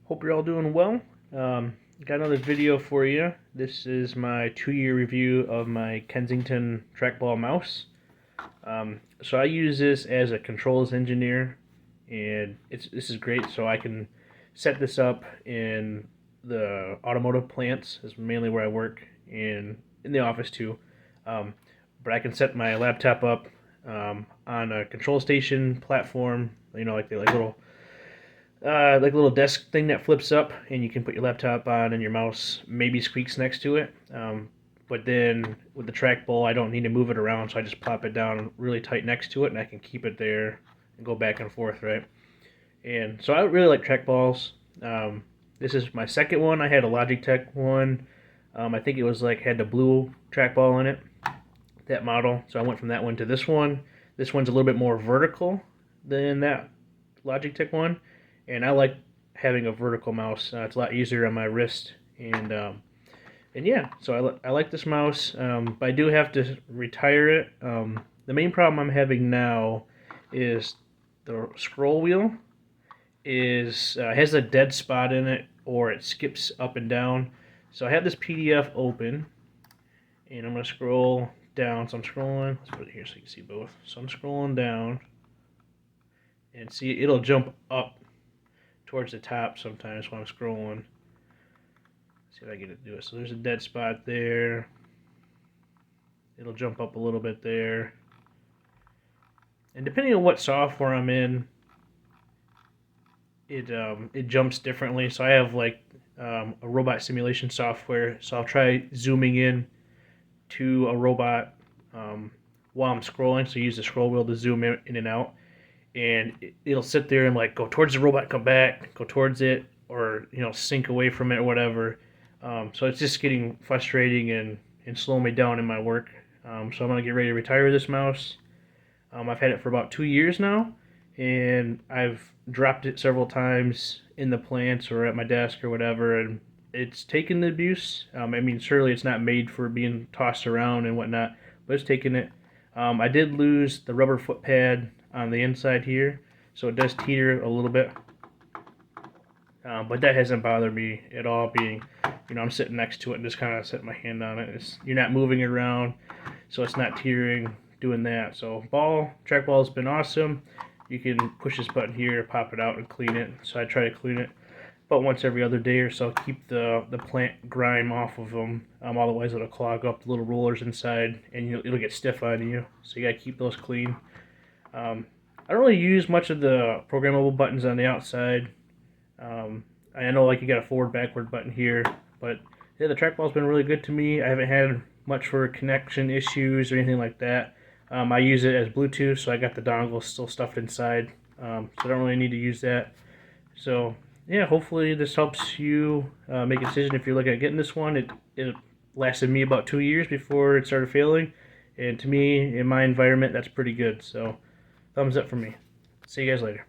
Hope you're all doing well. Got another video for you. This is my 2-year review of my Kensington Trackball mouse. So I use this as a controls engineer, and this is great. So I can set this up in the automotive plants. Is mainly where I work, and in the office too. But I can set my laptop up on a control station platform. You know, like like a little desk thing that flips up, and you can put your laptop on, and your mouse maybe squeaks next to it. But then with the trackball, I don't need to move it around, so I just plop it down really tight next to it, and I can keep it there and go back and forth, right? And so I really like trackballs. This is my second one. I had a Logitech one. I think it was like had the blue trackball in it, that model. So I went from that one to this one. This one's a little bit more vertical than that Logitech one, and I like having a vertical mouse. It's a lot easier on my wrist, and yeah, so I like this mouse, but I do have to retire it. The main problem I'm having now is the scroll wheel has a dead spot in it, or it skips up and down. So I have this PDF open, and I'm gonna scroll down. So I'm scrolling. Let's put it here so you can see both. So I'm scrolling down, and see it'll jump up towards the top sometimes when I'm scrolling. See if I get it to do it. So there's a dead spot there. It'll jump up a little bit there. And depending on what software I'm in, it jumps differently. So I have like a robot simulation software. So I'll try zooming in to a robot while I'm scrolling. So use the scroll wheel to zoom in and out. And it'll sit there and like go towards the robot, come back, go towards it, or sink away from it or whatever. So it's just getting frustrating and slowing me down in my work. So I'm gonna get ready to retire this mouse. I've had it for about 2 years now, and I've dropped it several times in the plants or at my desk or whatever, and it's taken the abuse. I mean, surely it's not made for being tossed around and whatnot, but it's taken it. I did lose the rubber foot pad on the inside here, so it does teeter a little bit. But that hasn't bothered me at all, being, I'm sitting next to it and just kind of setting my hand on it. You're not moving it around, so it's not teetering, doing that. So trackball has been awesome. You can push this button here, pop it out, and clean it. So I try to clean it about once every other day or so. Keep the plant grime off of them. Otherwise it'll clog up the little rollers inside, and it'll get stiff on you. So you gotta keep those clean. I don't really use much of the programmable buttons on the outside. I know like you got a forward backward button here, but yeah, the trackball's been really good to me. I haven't had much for connection issues or anything like that. I use it as Bluetooth, so I got the dongle still stuffed inside, so I don't really need to use that. So yeah, hopefully this helps you make a decision if you're looking at getting this one. It lasted me about 2 years before it started failing, and to me, in my environment, that's pretty good. So thumbs up for me. See you guys later.